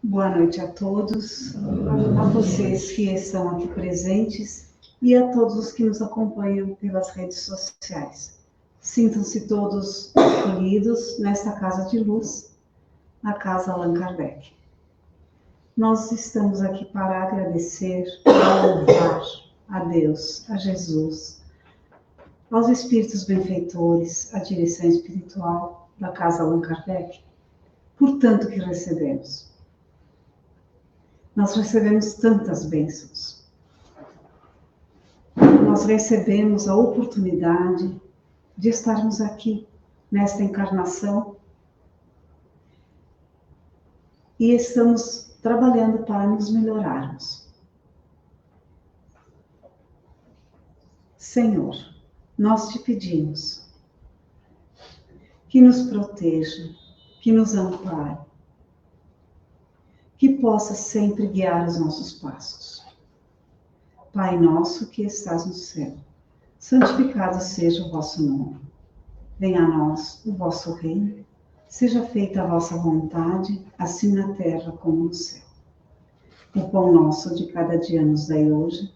Boa noite a todos, a vocês que estão aqui presentes e a todos os que nos acompanham pelas redes sociais. Sintam-se todos acolhidos nesta casa de luz, a Casa Allan Kardec. Nós estamos aqui para agradecer, para louvar a Deus, a Jesus, aos espíritos benfeitores, à direção espiritual da Casa Allan Kardec, por tanto que recebemos. Nós recebemos tantas bênçãos. Nós recebemos a oportunidade de estarmos aqui, nesta encarnação, e estamos trabalhando para nos melhorarmos. Senhor, nós te pedimos que nos proteja, que nos ampare, que possa sempre guiar os nossos passos. Pai nosso que estás no céu, santificado seja o vosso nome. Venha a nós o vosso reino, seja feita a vossa vontade, assim na terra como no céu. O pão nosso de cada dia nos dai hoje,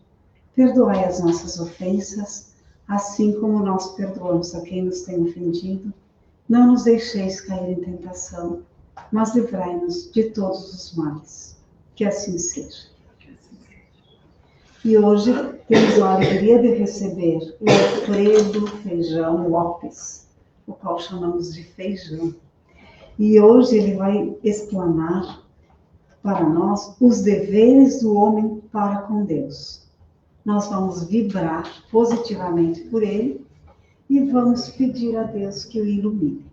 perdoai as nossas ofensas, assim como nós perdoamos a quem nos tem ofendido. Não nos deixeis cair em tentação, mas livrai-nos de todos os males. Que assim seja. E hoje temos a alegria de receber o Alfredo Feijão Lopes, o qual chamamos de Feijão. E hoje ele vai explanar para nós os deveres do homem para com Deus. Nós vamos vibrar positivamente por ele e vamos pedir a Deus que o ilumine.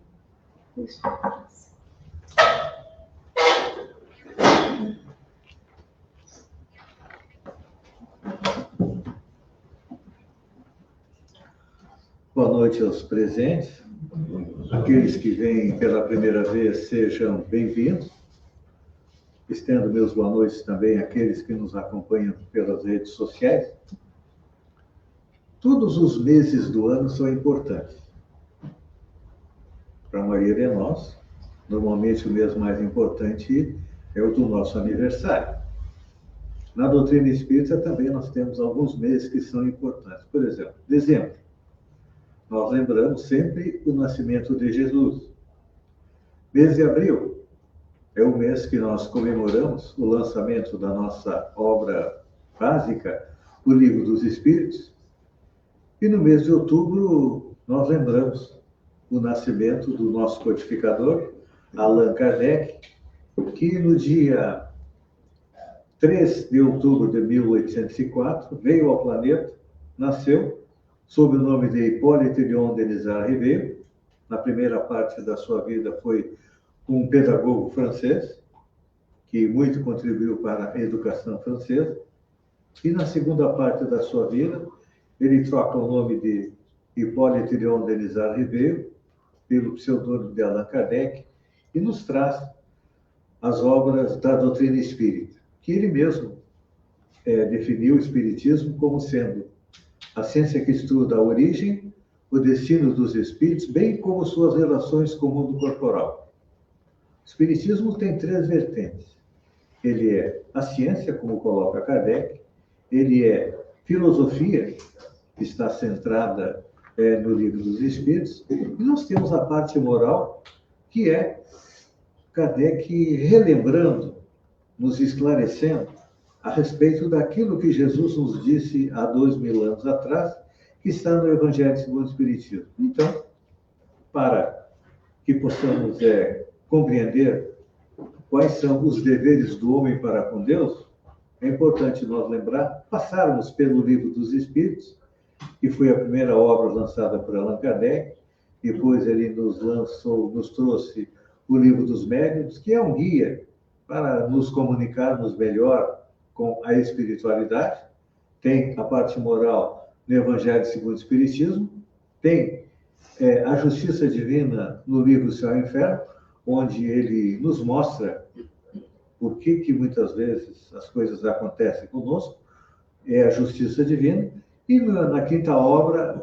Boa noite aos presentes. Aqueles que vêm pela primeira vez, sejam bem-vindos. Estendo meus boa noites também àqueles que nos acompanham pelas redes sociais. Todos os meses do ano são importantes. Para a maioria de nós, normalmente o mês mais importante é o do nosso aniversário. Na doutrina espírita também nós temos alguns meses que são importantes. Por exemplo, dezembro. Nós lembramos sempre o nascimento de Jesus. Mês de abril é o mês que nós comemoramos o lançamento da nossa obra básica, o Livro dos Espíritos. E no mês de outubro nós lembramos o nascimento do nosso codificador, Allan Kardec, que no dia 3 de outubro de 1804 veio ao planeta, nasceu, sob o nome de Hippolyte Léon Denisard Ribeiro. Na primeira parte da sua vida foi um pedagogo francês, que muito contribuiu para a educação francesa. E na segunda parte da sua vida, ele troca o nome de Hippolyte Léon Denisard Ribeiro pelo pseudônimo de Allan Kardec e nos traz as obras da doutrina espírita, que ele mesmo definiu o espiritismo como sendo a ciência que estuda a origem, o destino dos espíritos, bem como suas relações com o mundo corporal. O espiritismo tem três vertentes. Ele é a ciência, como coloca Kardec, ele é filosofia, que está centrada no Livro dos Espíritos, e nós temos a parte moral, que é Kardec relembrando, nos esclarecendo a respeito daquilo que Jesus nos disse há 2000 anos atrás, que está no Evangelho segundo o Espiritismo. Então, para que possamos compreender quais são os deveres do homem para com Deus, é importante nós lembrar, passarmos pelo Livro dos Espíritos, que foi a primeira obra lançada por Allan Kardec, depois ele nos trouxe o Livro dos Médiuns, que é um guia para nos comunicarmos melhor com a espiritualidade. Tem a parte moral no Evangelho segundo o Espiritismo, tem a justiça divina no livro Céu e Inferno, onde ele nos mostra por que muitas vezes as coisas acontecem conosco, é a justiça divina. E na quinta obra,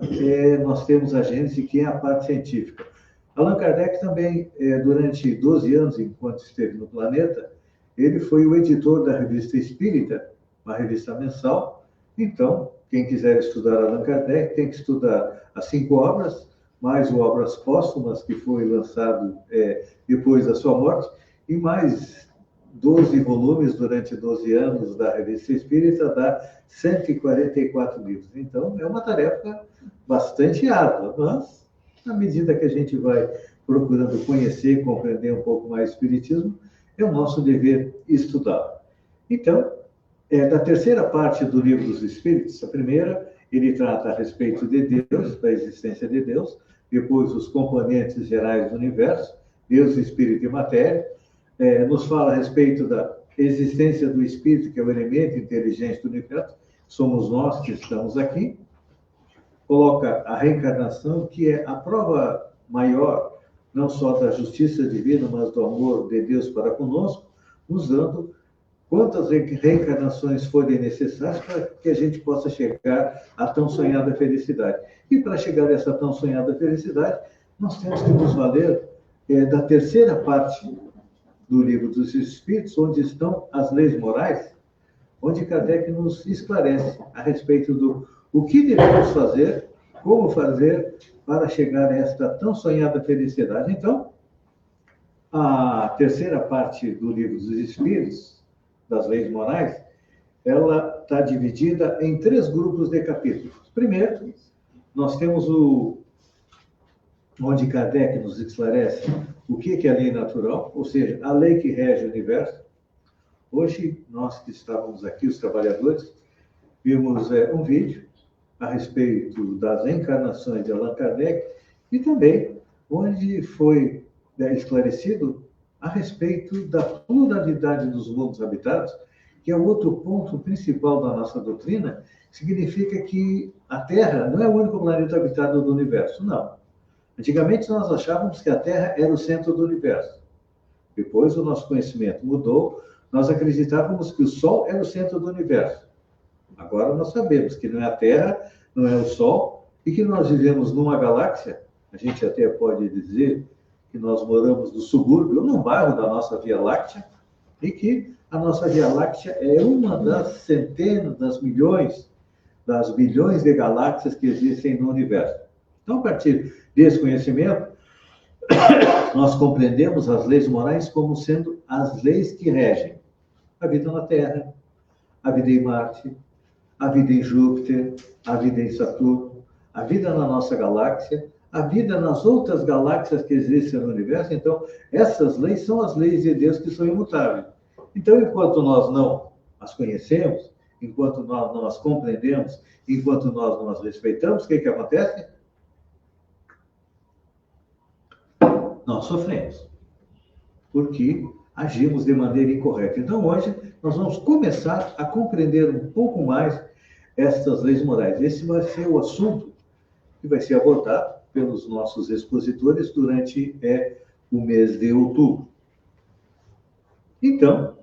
nós temos a Gênese, que é a parte científica. Allan Kardec também, durante 12 anos, enquanto esteve no planeta, ele foi o editor da Revista Espírita, uma revista mensal. Então, quem quiser estudar Allan Kardec tem que estudar as 5 obras, mais o Obras Póstumas, que foi lançado depois da sua morte, e mais 12 volumes durante 12 anos da Revista Espírita, dá 144 livros. Então, é uma tarefa bastante árdua, mas, à medida que a gente vai procurando conhecer, compreender um pouco mais o Espiritismo, é o nosso dever estudar. Então, da terceira parte do Livro dos Espíritos, a primeira, ele trata a respeito de Deus, da existência de Deus, depois os componentes gerais do universo, Deus, Espírito e Matéria, nos fala a respeito da existência do Espírito, que é o elemento inteligente do universo, somos nós que estamos aqui, coloca a reencarnação, que é a prova maior, não só da justiça divina, mas do amor de Deus para conosco, nos dando quantas reencarnações forem necessárias para que a gente possa chegar à tão sonhada felicidade. E para chegar a essa tão sonhada felicidade, nós temos que nos valer da terceira parte do Livro dos Espíritos, onde estão as leis morais, onde Kardec nos esclarece a respeito do o que devemos fazer, como fazer para chegar a esta tão sonhada felicidade. Então, a terceira parte do Livro dos Espíritos, das leis morais, ela está dividida em 3 grupos de capítulos. Primeiro, nós temos onde Kardec nos esclarece o que é a lei natural, ou seja, a lei que rege o universo. Hoje, nós que estávamos aqui, os trabalhadores, vimos um vídeo a respeito das encarnações de Allan Kardec e também onde foi esclarecido a respeito da pluralidade dos mundos habitados, que é o outro ponto principal da nossa doutrina, significa que a Terra não é o único planeta habitado do universo, não. Antigamente nós achávamos que a Terra era o centro do universo. Depois o nosso conhecimento mudou, nós acreditávamos que o Sol era o centro do universo. Agora nós sabemos que não é a Terra, não é o Sol, e que nós vivemos numa galáxia, a gente até pode dizer que nós moramos no subúrbio, num bairro da nossa Via Láctea, e que a nossa Via Láctea é uma das centenas, das bilhões de galáxias que existem no universo. Então, a partir desse conhecimento, nós compreendemos as leis morais como sendo as leis que regem a vida na Terra, a vida em Marte, a vida em Júpiter, a vida em Saturno, a vida na nossa galáxia, a vida nas outras galáxias que existem no universo. Então, essas leis são as leis de Deus que são imutáveis. Então, enquanto nós não as conhecemos, enquanto nós não as compreendemos, enquanto nós não as respeitamos, o que acontece? Nós sofremos, porque agimos de maneira incorreta. Então, hoje, nós vamos começar a compreender um pouco mais estas leis morais. Esse vai ser o assunto que vai ser abordado pelos nossos expositores durante o mês de outubro. Então,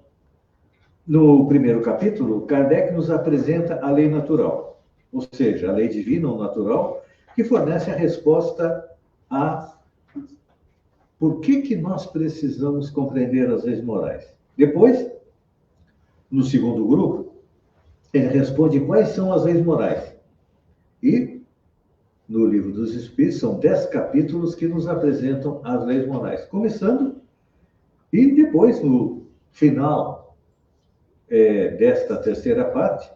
no primeiro capítulo, Kardec nos apresenta a lei natural, ou seja, a lei divina ou natural, que fornece a resposta a por que nós precisamos compreender as leis morais. Depois, no segundo grupo, ele responde quais são as leis morais. E, no Livro dos Espíritos, são 10 capítulos que nos apresentam as leis morais. Começando, e depois, no final desta terceira parte,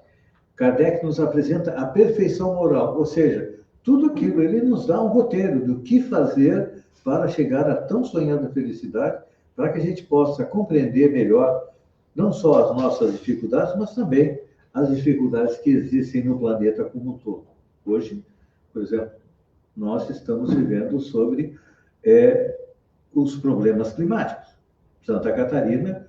Kardec nos apresenta a perfeição moral, ou seja, tudo aquilo, ele nos dá um roteiro do que fazer para chegar à tão sonhada felicidade, para que a gente possa compreender melhor não só as nossas dificuldades, mas também as dificuldades que existem no planeta como um todo. Hoje, por exemplo, nós estamos vivendo sobre os problemas climáticos. Santa Catarina,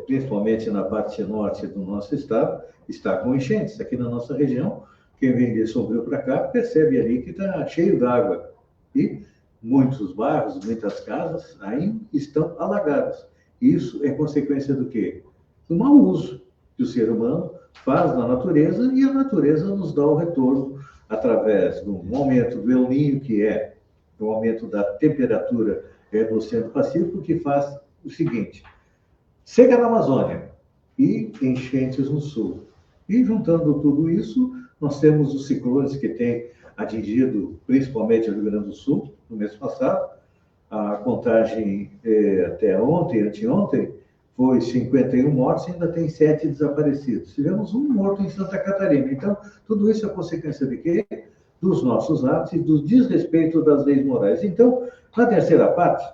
principalmente na parte norte do nosso estado, está com enchentes. Aqui na nossa região, quem vem de Sombrio para cá, percebe ali que está cheio d'água. E muitos bairros, muitas casas ainda estão alagadas. Isso é consequência do quê? Do mau uso que o ser humano faz da natureza, e a natureza nos dá o retorno através do aumento do El Niño, que é o aumento da temperatura no Oceano Pacífico, que faz o seguinte: seca na Amazônia e enchentes no sul. E juntando tudo isso, nós temos os ciclones que têm atingido principalmente o Rio Grande do Sul no mês passado. A contagem até ontem, anteontem, foi 51 mortos e ainda tem 7 desaparecidos. Tivemos um morto em Santa Catarina. Então, tudo isso é consequência de quê? Dos nossos atos e do desrespeito das leis morais. Então, na terceira parte,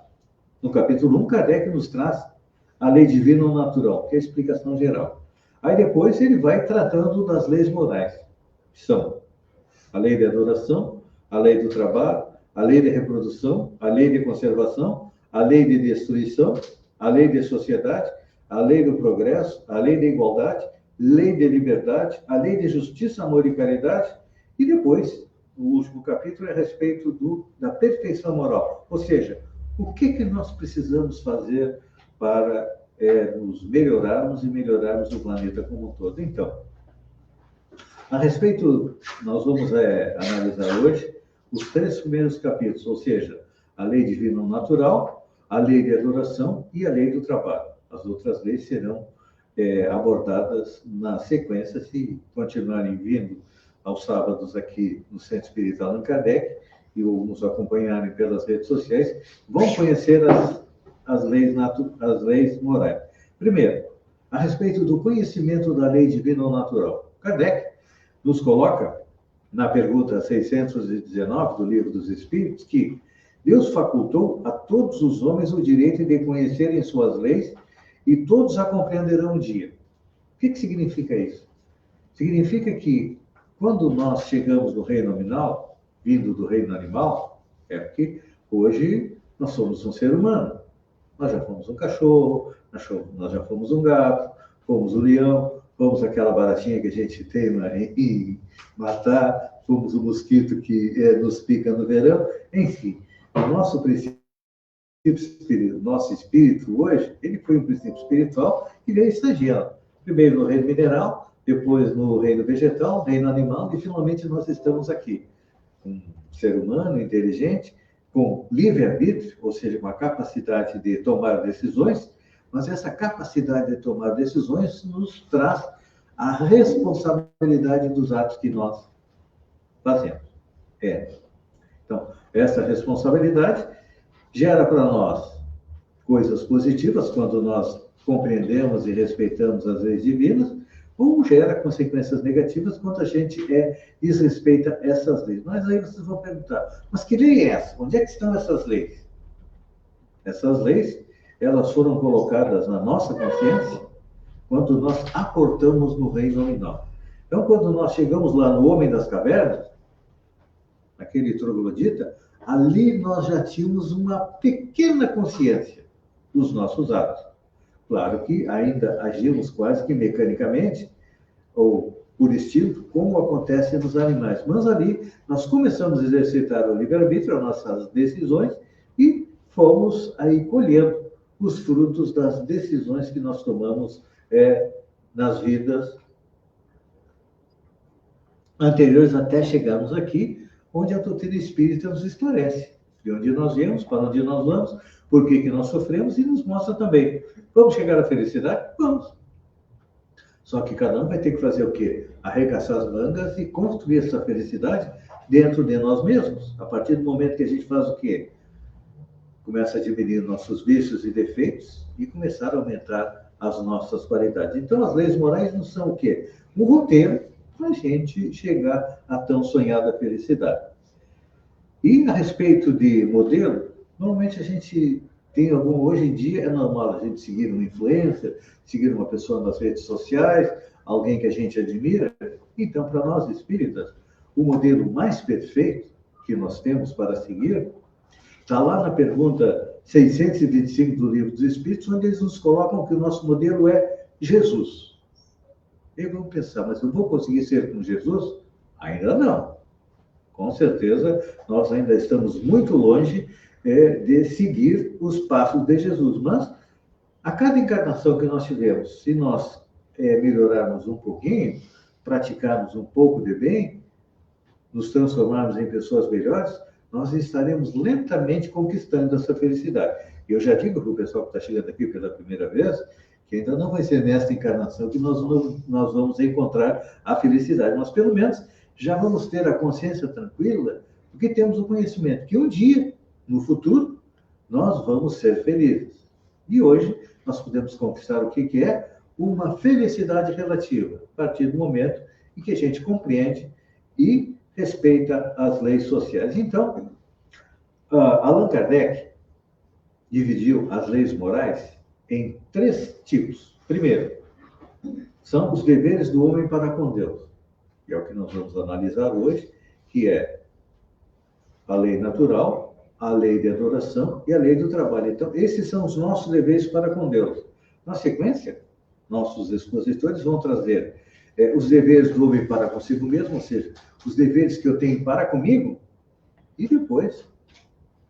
no capítulo 1, Kardec nos traz a lei divina ou natural, que é a explicação geral. Aí depois ele vai tratando das leis morais, que são a lei de adoração, a lei do trabalho, a lei de reprodução, a lei de conservação, a lei de destruição, a lei de sociedade, a lei do progresso, a lei da igualdade, lei de liberdade, a lei de justiça, amor e caridade, e depois, o último capítulo é a respeito da perfeição moral, ou seja, o que nós precisamos fazer para nos melhorarmos e melhorarmos o planeta como um todo. Então, a respeito, nós vamos analisar hoje os 3 primeiros capítulos, ou seja, a lei divina natural, a lei de adoração e a lei do trabalho. As outras leis serão abordadas na sequência, se continuarem vindo aos sábados aqui no Centro Espírita Allan Kardec e ou nos acompanharem pelas redes sociais, vão conhecer as leis morais. Primeiro, a respeito do conhecimento da lei divina ou natural. Kardec nos coloca, na pergunta 619 do Livro dos Espíritos, que Deus facultou a todos os homens o direito de conhecerem suas leis e todos a compreenderão um dia. O que significa isso? Significa que, quando nós chegamos no reino nominal, vindo do reino animal, é porque hoje nós somos um ser humano. Nós já fomos um cachorro, nós já fomos um gato, fomos um leão, fomos aquela baratinha que a gente teima em matar, fomos o mosquito que nos pica no verão. Enfim, o nosso princípio espírito, nosso espírito hoje, ele foi um princípio espiritual que veio estagiando. Primeiro no reino mineral, depois no reino vegetal, reino animal, e finalmente nós estamos aqui. Um ser humano inteligente, com livre-arbítrio, ou seja, uma capacidade de tomar decisões, mas essa capacidade de tomar decisões nos traz a responsabilidade dos atos que nós fazemos. Então, essa responsabilidade gera para nós coisas positivas, quando nós compreendemos e respeitamos as leis divinas, ou gera consequências negativas quando a gente desrespeita essas leis. Mas aí vocês vão perguntar, mas que lei é essa? Onde é que estão essas leis? Essas leis, elas foram colocadas na nossa consciência quando nós aportamos no reino nominal. Então, quando nós chegamos lá no Homem das Cavernas, naquele troglodita, ali nós já tínhamos uma pequena consciência dos nossos atos. Claro que ainda agimos quase que mecanicamente, ou por instinto, como acontece nos animais. Mas ali nós começamos a exercitar o livre-arbítrio, as nossas decisões, e fomos aí colhendo os frutos das decisões que nós tomamos nas vidas anteriores até chegarmos aqui, onde a doutrina espírita nos esclarece de onde nós viemos, para onde nós vamos, por que nós sofremos, e nos mostra também. Vamos chegar à felicidade? Vamos. Só que cada um vai ter que fazer o quê? Arregaçar as mangas e construir essa felicidade dentro de nós mesmos. A partir do momento que a gente faz o quê? Começa a diminuir nossos vícios e defeitos e começar a aumentar as nossas qualidades. Então, as leis morais não são o quê? Um roteiro para a gente chegar à tão sonhada felicidade. E a respeito de modelo, normalmente a gente tem hoje em dia é normal a gente seguir um influencer, seguir uma pessoa nas redes sociais, alguém que a gente admira. Então, para nós espíritas, o modelo mais perfeito que nós temos para seguir está lá na pergunta 625 do Livro dos Espíritos, onde eles nos colocam que o nosso modelo é Jesus. E vamos pensar, mas eu vou conseguir ser como Jesus? Ainda não. Com certeza, nós ainda estamos muito longe de seguir os passos de Jesus. Mas, a cada encarnação que nós tivemos, se nós melhorarmos um pouquinho, praticarmos um pouco de bem, nos transformarmos em pessoas melhores, nós estaremos lentamente conquistando essa felicidade. E eu já digo para o pessoal que está chegando aqui pela primeira vez, que ainda não vai ser nesta encarnação que nós vamos encontrar a felicidade, mas pelo menos já vamos ter a consciência tranquila, porque temos o conhecimento que um dia, no futuro, nós vamos ser felizes. E hoje nós podemos conquistar o que é uma felicidade relativa, a partir do momento em que a gente compreende e respeita as leis sociais. Então, Allan Kardec dividiu as leis morais em 3 tipos. Primeiro, são os deveres do homem para com Deus, que é o que nós vamos analisar hoje, que é a lei natural, a lei de adoração e a lei do trabalho. Então, esses são os nossos deveres para com Deus. Na sequência, nossos expositores vão trazer os deveres do homem para consigo mesmo, ou seja, os deveres que eu tenho para comigo, e depois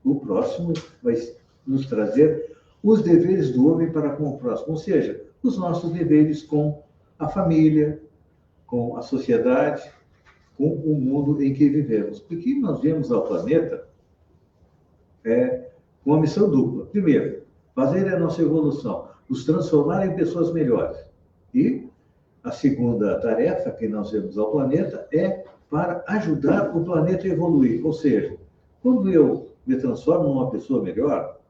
o próximo vai nos trazer os deveres do homem para com o próximo, ou seja, os nossos deveres com a família, com a sociedade, com o mundo em que vivemos. Porque nós viemos ao planeta com uma missão dupla. Primeiro, fazer a nossa evolução, nos transformar em pessoas melhores. E a segunda tarefa que nós viemos ao planeta é para ajudar o planeta a evoluir. Ou seja, quando eu me transformo numa pessoa melhor,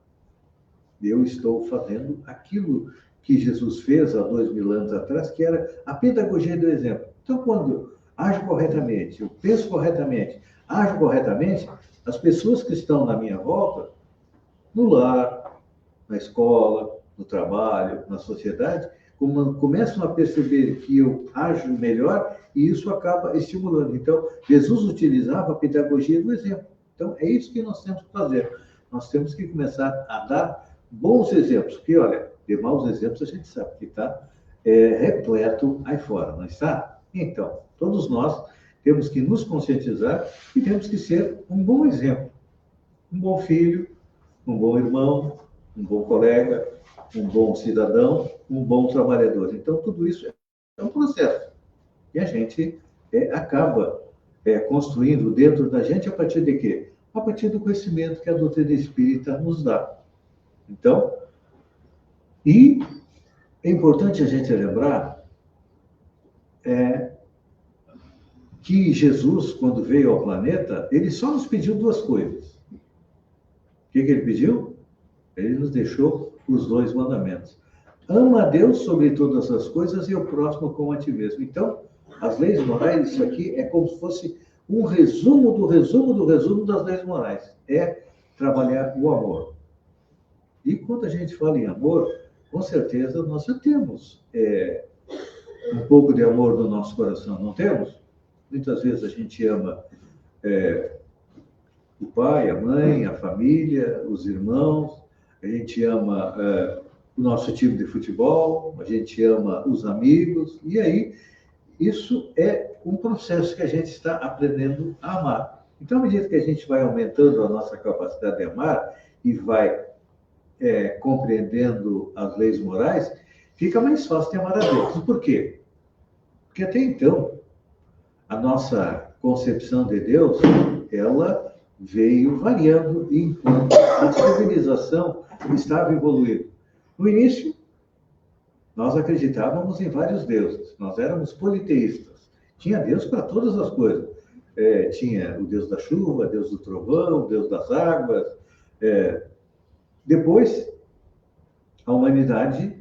eu estou fazendo aquilo que Jesus fez há 2000 anos atrás, que era a pedagogia do exemplo. Então, quando eu ajo corretamente, eu penso corretamente, ajo corretamente, as pessoas que estão na minha volta, no lar, na escola, no trabalho, na sociedade, começam a perceber que eu ajo melhor e isso acaba estimulando. Então, Jesus utilizava a pedagogia do exemplo. Então, é isso que nós temos que fazer. Nós temos que começar a dar bons exemplos, porque, olha, de maus exemplos a gente sabe que está repleto aí fora, não está? Então, todos nós temos que nos conscientizar e temos que ser um bom exemplo, um bom filho, um bom irmão, um bom colega, um bom cidadão, um bom trabalhador. Então, tudo isso é um processo. E a gente acaba construindo dentro da gente a partir de quê? A partir do conhecimento que a doutrina espírita nos dá. Então, e é importante a gente lembrar que Jesus, quando veio ao planeta, ele só nos pediu 2 coisas. O que ele pediu? Ele nos deixou os 2 mandamentos. Ama a Deus sobre todas as coisas e o próximo como a ti mesmo. Então, as leis morais, isso aqui é como se fosse um resumo do resumo do resumo das leis morais. É trabalhar o amor. E quando a gente fala em amor, com certeza nós já temos um pouco de amor no nosso coração, não temos? Muitas vezes a gente ama o pai, a mãe, a família, os irmãos, a gente ama o nosso time de futebol, a gente ama os amigos, e aí isso é um processo que a gente está aprendendo a amar. Então, à medida que a gente vai aumentando a nossa capacidade de amar e vai compreendendo as leis morais, fica mais fácil de amar a Deus. Por quê? Porque até então, a nossa concepção de Deus, ela veio variando enquanto a civilização estava evoluindo. No início, nós acreditávamos em vários deuses, nós éramos politeístas. Tinha Deus para todas as coisas. Tinha o Deus da chuva, o Deus do trovão, o Deus das águas. Depois, a humanidade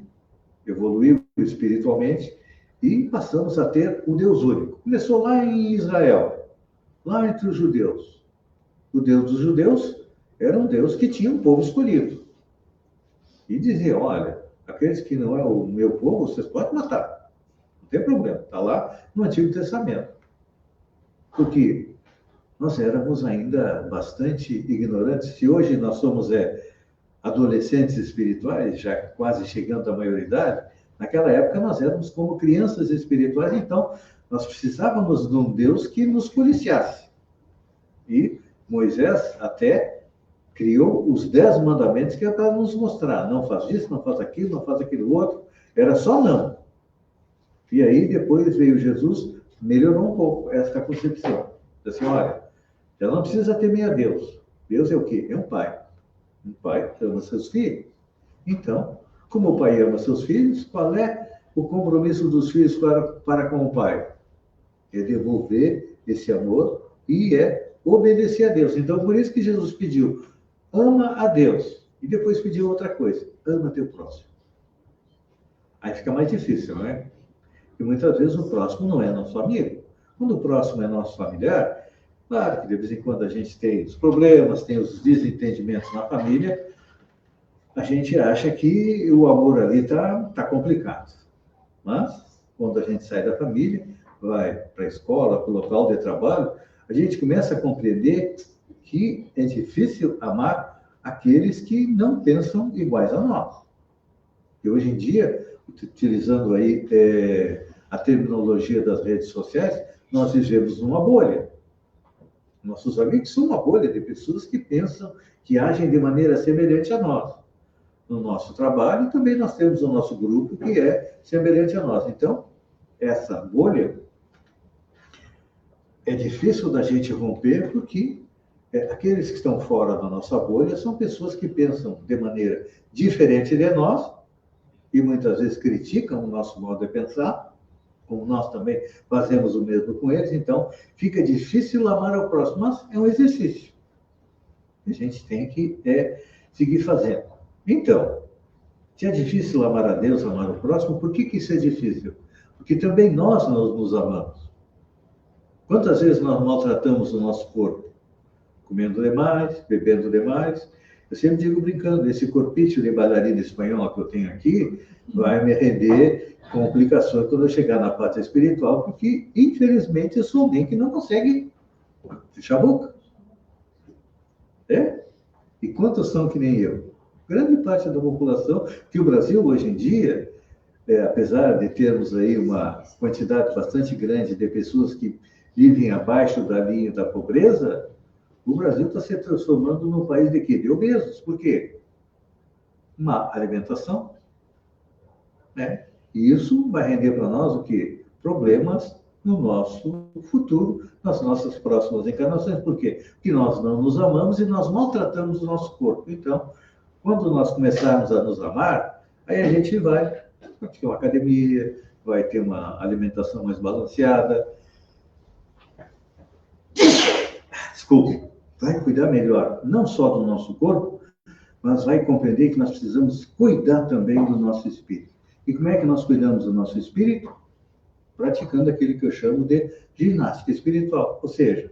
evoluiu espiritualmente e passamos a ter um Deus único. Começou lá em Israel, lá entre os judeus. O Deus dos judeus era um Deus que tinha um povo escolhido. E dizia, olha, aqueles que não é o meu povo, vocês podem matar. Não tem problema, está lá no Antigo Testamento. Porque nós éramos ainda bastante ignorantes. Se hoje nós somos adolescentes espirituais, já quase chegando à maioridade, naquela época nós éramos como crianças espirituais, então nós precisávamos de um Deus que nos policiasse. E Moisés até criou os 10 mandamentos que é para nos mostrar. Não faz isso, não faz aquilo, não faz aquilo outro. Era só não. E aí depois veio Jesus, melhorou um pouco essa concepção. Disse assim, olha, já não precisa temer a Deus. Deus é o quê? É um pai. Um pai ama seus filhos. Então, Como o pai ama seus filhos, qual é o compromisso dos filhos para com o pai? É devolver esse amor e é obedecer a Deus. Então, por isso que Jesus pediu, ama a Deus. E depois pediu outra coisa, ama teu próximo. Aí fica mais difícil, não é? E muitas vezes o próximo não é nosso amigo. Quando o próximo é nosso familiar, claro que de vez em quando a gente tem os problemas, tem os desentendimentos na família, a gente acha que o amor ali está complicado. Mas, quando a gente sai da família, vai para a escola, para o local de trabalho, a gente começa a compreender que é difícil amar aqueles que não pensam iguais a nós. E hoje em dia, utilizando aí a terminologia das redes sociais, nós vivemos numa bolha. Nossos amigos são uma bolha de pessoas que pensam, que agem de maneira semelhante a nós. No nosso trabalho, também nós temos o nosso grupo que é semelhante a nós. Então, essa bolha é difícil da gente romper, porque aqueles que estão fora da nossa bolha são pessoas que pensam de maneira diferente de nós e muitas vezes criticam o nosso modo de pensar, como nós também fazemos o mesmo com eles. Então, fica difícil amar ao próximo, mas é um exercício. A gente tem que seguir fazendo. Então, se é difícil amar a Deus, amar o próximo, por que isso é difícil? Porque também nós nos amamos. Quantas vezes nós maltratamos o nosso corpo? Comendo demais, bebendo demais. Eu sempre digo brincando, esse corpício de bailarina espanhola que eu tenho aqui vai me render complicações quando eu chegar na parte espiritual, porque, infelizmente, eu sou alguém que não consegue fechar a boca. E quantos são que nem eu? Grande parte da população, que o Brasil, hoje em dia, apesar de termos aí uma quantidade bastante grande de pessoas que vivem abaixo da linha da pobreza, o Brasil está se transformando num país de quê? De obesos. Por quê? Má alimentação, né? E isso vai render para nós o quê? Problemas no nosso futuro, nas nossas próximas encarnações. Por quê? Porque nós não nos amamos e nós maltratamos o nosso corpo. Então, quando nós começarmos a nos amar, aí a gente vai praticar uma academia, vai ter uma alimentação mais balanceada. Desculpe, vai cuidar melhor, não só do nosso corpo, mas vai compreender que nós precisamos cuidar também do nosso espírito. E como é que nós cuidamos do nosso espírito? Praticando aquilo que eu chamo de ginástica espiritual. Ou seja,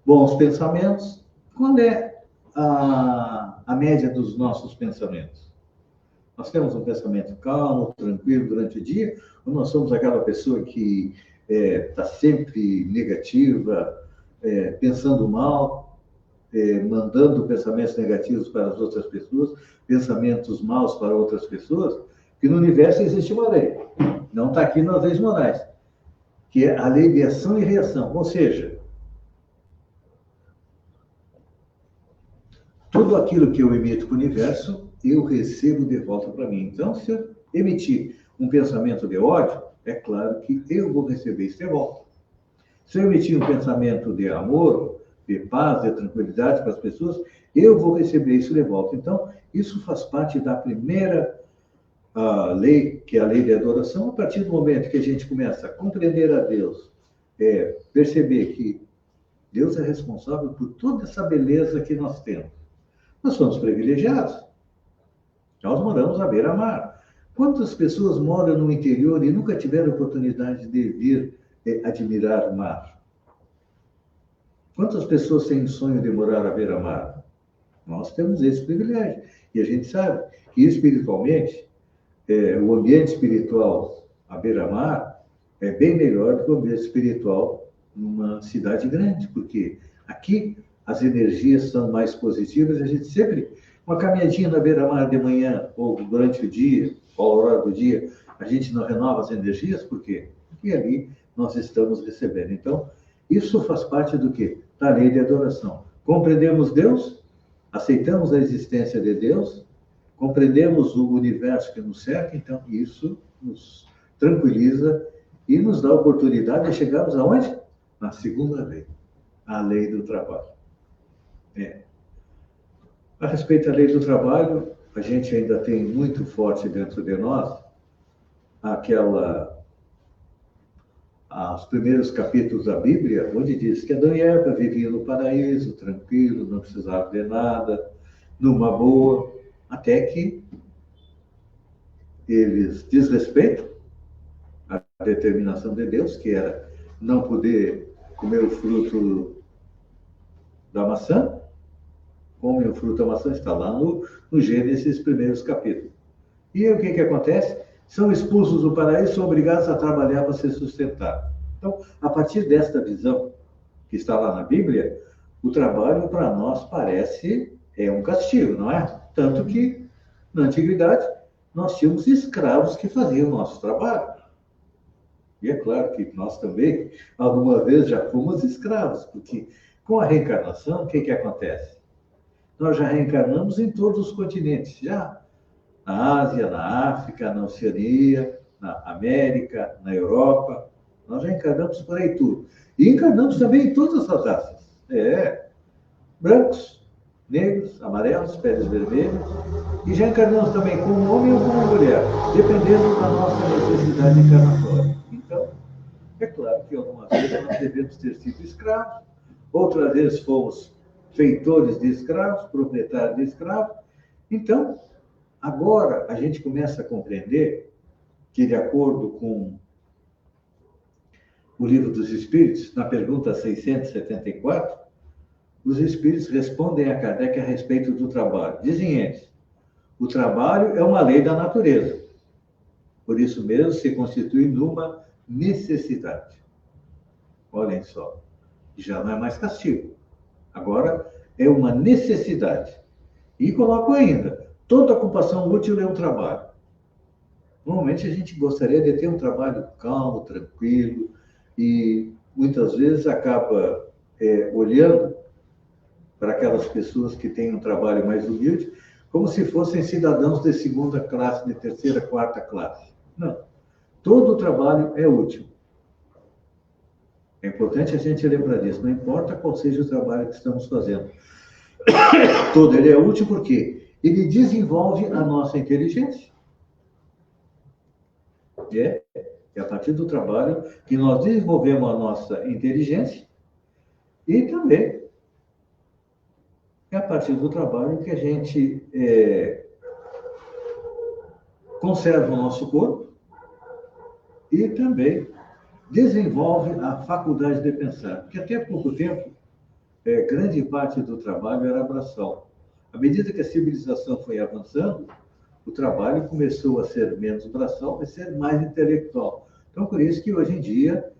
bons pensamentos. Qual é a média dos nossos pensamentos? Nós temos um pensamento calmo, tranquilo durante o dia, ou nós somos aquela pessoa que está sempre negativa, pensando mal, mandando pensamentos negativos para as outras pessoas, pensamentos maus para outras pessoas? Porque no universo existe uma lei, não está aqui nas leis morais, que é a lei de ação e reação. Ou seja, tudo aquilo que eu emito para o universo, eu recebo de volta para mim. Então, se eu emitir um pensamento de ódio, é claro que eu vou receber isso de volta. Se eu emitir um pensamento de amor, de paz, de tranquilidade para as pessoas, eu vou receber isso de volta. Então, isso faz parte da primeira lei, que é a lei de adoração. A partir do momento que a gente começa a compreender a Deus, perceber que Deus é responsável por toda essa beleza que nós temos. Nós somos privilegiados. Nós moramos à beira-mar. Quantas pessoas moram no interior e nunca tiveram oportunidade de vir admirar o mar? Quantas pessoas têm o sonho de morar à beira-mar? Nós temos esse privilégio. E a gente sabe que, espiritualmente, o ambiente espiritual à beira-mar é bem melhor do que o ambiente espiritual numa cidade grande, porque aqui as energias são mais positivas. A gente sempre, uma caminhadinha na beira-mar de manhã, ou durante o dia, ou a hora do dia, a gente não renova as energias. Por quê? Porque ali nós estamos recebendo. Então, isso faz parte do quê? Da lei de adoração. Compreendemos Deus, aceitamos a existência de Deus, compreendemos o universo que nos cerca, então isso nos tranquiliza e nos dá a oportunidade de chegarmos aonde? Na segunda lei, a lei do trabalho. A respeito da lei do trabalho, a gente ainda tem muito forte dentro de nós os primeiros capítulos da Bíblia, onde diz que Adão e Eva viviam no paraíso, tranquilo, não precisavam de nada, numa boa, até que eles desrespeitam a determinação de Deus, que era não poder comer o fruto da maçã. Comem o fruto da maçã, está lá no Gênesis, primeiros capítulos. E o que acontece? São expulsos do paraíso, são obrigados a trabalhar para se sustentar. Então, a partir desta visão que está lá na Bíblia, o trabalho para nós parece um castigo, não é? Tanto que, na antiguidade, nós tínhamos escravos que faziam o nosso trabalho. E é claro que nós também, alguma vez, já fomos escravos, porque com a reencarnação, o que acontece? Nós já reencarnamos em todos os continentes, já. Na Ásia, na África, na Oceania, na América, na Europa. Nós já encarnamos por aí tudo. E encarnamos também em todas as raças. Brancos, negros, amarelos, peles vermelhas. E já encarnamos também como homem ou como mulher, dependendo da nossa necessidade encarnatória. Então, é claro que algumas vezes nós devemos ter sido escravos, outras vezes fomos feitores de escravos, proprietários de escravos. Então, agora a gente começa a compreender que, de acordo com o Livro dos Espíritos, na pergunta 674, os Espíritos respondem a Kardec a respeito do trabalho. Dizem eles, o trabalho é uma lei da natureza. Por isso mesmo se constitui numa necessidade. Olhem só, já não é mais castigo. Agora é uma necessidade. E coloco ainda, toda ocupação útil é um trabalho. Normalmente a gente gostaria de ter um trabalho calmo, tranquilo, e muitas vezes acaba olhando para aquelas pessoas que têm um trabalho mais humilde como se fossem cidadãos de segunda classe, de terceira, quarta classe. Não. Todo o trabalho é útil. É importante a gente lembrar disso, não importa qual seja o trabalho que estamos fazendo. Todo ele é útil porque ele desenvolve a nossa inteligência. É a partir do trabalho que nós desenvolvemos a nossa inteligência e também é a partir do trabalho que a gente conserva o nosso corpo e também desenvolve a faculdade de pensar. Porque até pouco tempo, grande parte do trabalho era braçal. À medida que a civilização foi avançando, o trabalho começou a ser menos braçal e ser mais intelectual. Então, por isso que hoje em dia,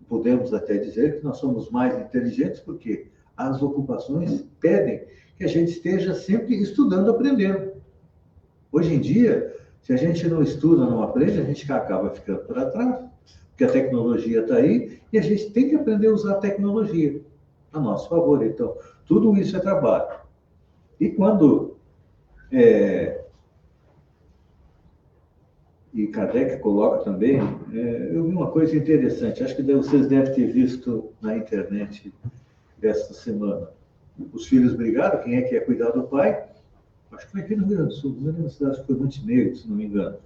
podemos até dizer que nós somos mais inteligentes, porque as ocupações pedem que a gente esteja sempre estudando, aprendendo. Hoje em dia, se a gente não estuda, não aprende, a gente acaba ficando para trás, porque a tecnologia está aí e a gente tem que aprender a usar a tecnologia a nosso favor. Então, tudo isso é trabalho. E quando e Kardec coloca também, eu vi uma coisa interessante, acho que vocês devem ter visto na internet desta semana. Os filhos brigaram, quem é que ia cuidar do pai? Acho que foi aqui no Rio Grande do Sul, não lembro da cidade, acho que foi Montenegro, se não me engano.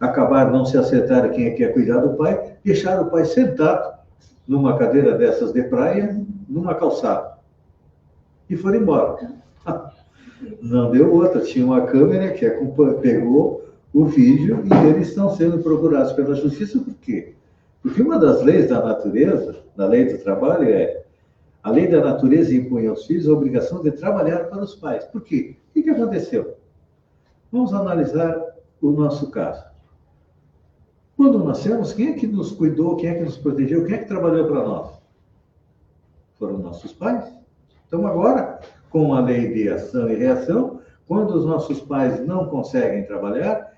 Acabaram, não se acertaram quem é que ia cuidar do pai, deixaram o pai sentado numa cadeira dessas de praia, numa calçada. E foram embora. Não deu outra, tinha uma câmera que pegou o vídeo e eles estão sendo procurados pela justiça. Por quê? Porque uma das leis da natureza, da lei do trabalho, a lei da natureza impõe aos filhos a obrigação de trabalhar para os pais. Por quê? O que aconteceu? Vamos analisar o nosso caso. Quando nascemos, quem é que nos cuidou, quem é que nos protegeu, quem é que trabalhou para nós? Foram nossos pais. Então agora, com a lei de ação e reação, quando os nossos pais não conseguem trabalhar,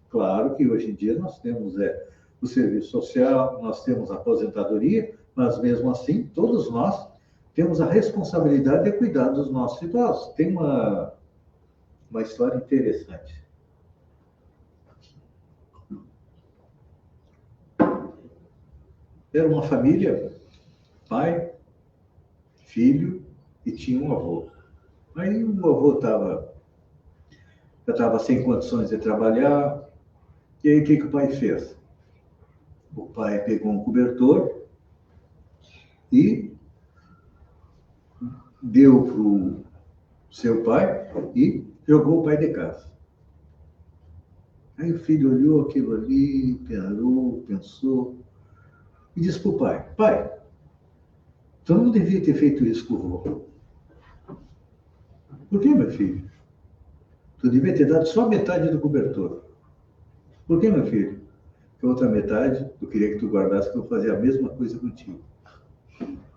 claro que hoje em dia nós temos o serviço social, nós temos a aposentadoria, mas mesmo assim, todos nós temos a responsabilidade de cuidar dos nossos idosos. Tem uma história interessante. Era uma família, pai, filho e tinha um avô. Aí o avô estava já estava sem condições de trabalhar. E aí, o que o pai fez? O pai pegou um cobertor e deu para o seu pai e jogou o pai de casa. Aí o filho olhou aquilo ali, parou, pensou e disse para o pai: pai, tu não devia ter feito isso com o vô. Por que, meu filho? Tu devia ter dado só metade do cobertor. Por que, meu filho? Porque a outra metade eu queria que tu guardasse, que eu fazia a mesma coisa contigo.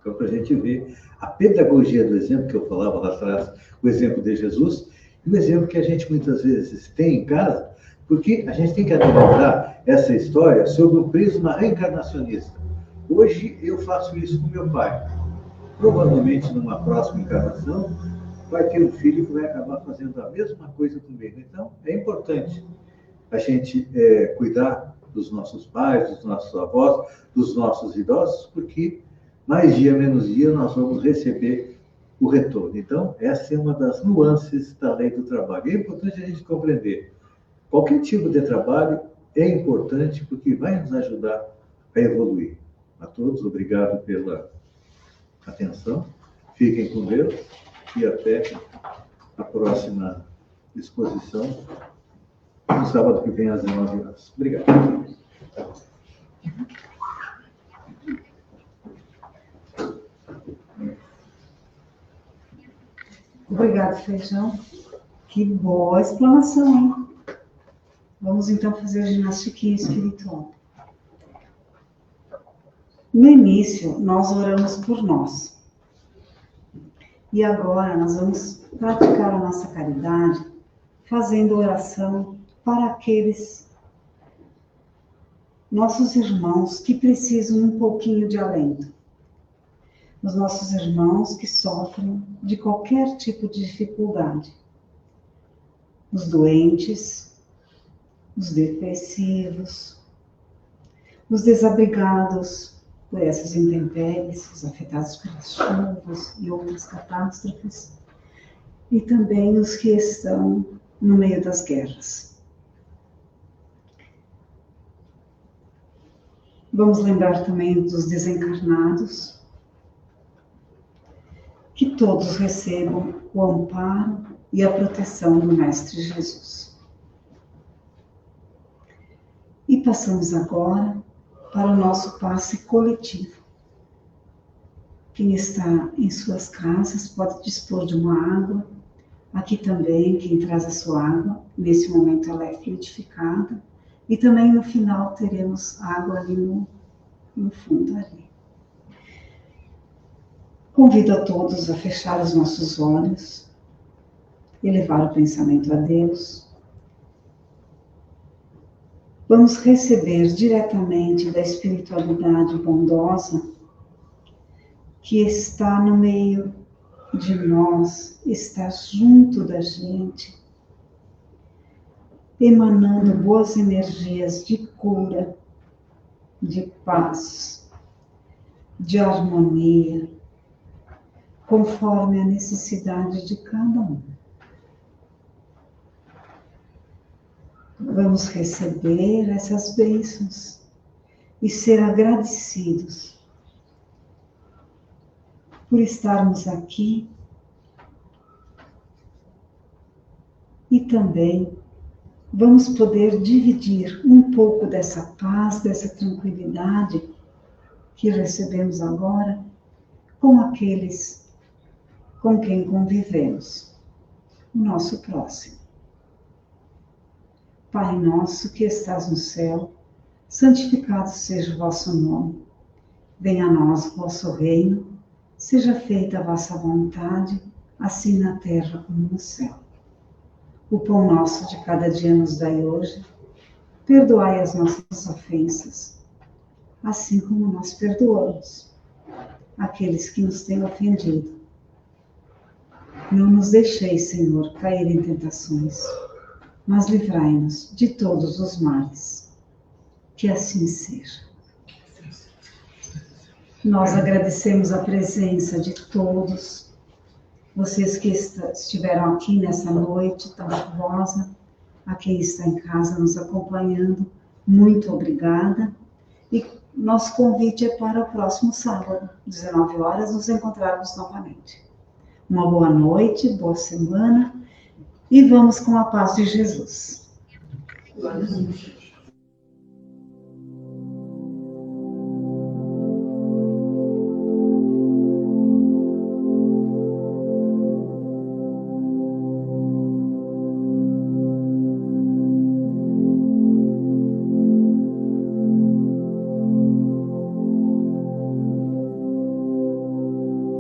Então, para a gente ver a pedagogia do exemplo que eu falava lá atrás, o exemplo de Jesus, e o exemplo que a gente muitas vezes tem em casa, porque a gente tem que analisar essa história sob um prisma reencarnacionista. Hoje eu faço isso com meu pai. Provavelmente, numa próxima encarnação, vai ter um filho que vai acabar fazendo a mesma coisa comigo. Então, é importante a gente cuidar dos nossos pais, dos nossos avós, dos nossos idosos, porque mais dia, menos dia, nós vamos receber o retorno. Então, essa é uma das nuances da lei do trabalho. É importante a gente compreender. Qualquer tipo de trabalho é importante porque vai nos ajudar a evoluir. A todos, obrigado pela atenção. Fiquem com Deus e até a próxima exposição, no sábado que vem às 19 horas. Obrigado. Obrigado, Feijão. Que boa explanação, hein? Vamos então fazer a ginastiquinha espiritual. No início, nós oramos por nós. E agora nós vamos praticar a nossa caridade fazendo oração para aqueles nossos irmãos que precisam um pouquinho de alento. Os nossos irmãos que sofrem de qualquer tipo de dificuldade. Os doentes, os depressivos, os desabrigados por essas intempéries, os afetados pelas chuvas e outras catástrofes, e também os que estão no meio das guerras. Vamos lembrar também dos desencarnados, que todos recebam o amparo e a proteção do Mestre Jesus. E passamos agora para o nosso passe coletivo. Quem está em suas casas pode dispor de uma água. Aqui também, quem traz a sua água, nesse momento ela é fluidificada. E também no final teremos água ali no fundo ali. Convido a todos a fechar os nossos olhos, elevar o pensamento a Deus. Vamos receber diretamente da espiritualidade bondosa que está no meio de nós, está junto da gente, emanando boas energias de cura, de paz, de harmonia, conforme a necessidade de cada um. Vamos receber essas bênçãos e ser agradecidos por estarmos aqui e também vamos poder dividir um pouco dessa paz, dessa tranquilidade que recebemos agora com aqueles com quem convivemos, o nosso próximo. Pai nosso que estás no céu, santificado seja o vosso nome. Venha a nós o vosso reino, seja feita a vossa vontade, assim na terra como no céu. O pão nosso de cada dia nos dai hoje, perdoai as nossas ofensas, assim como nós perdoamos aqueles que nos têm ofendido. Não nos deixeis, Senhor, cair em tentações, mas livrai-nos de todos os males. Que assim seja. Nós agradecemos a presença de todos Vocês que estiveram aqui nessa noite tão chuvosa, a quem está em casa nos acompanhando, muito obrigada. E nosso convite é para o próximo sábado, 19 horas, nos encontrarmos novamente. Uma boa noite, boa semana, e vamos com a paz de Jesus.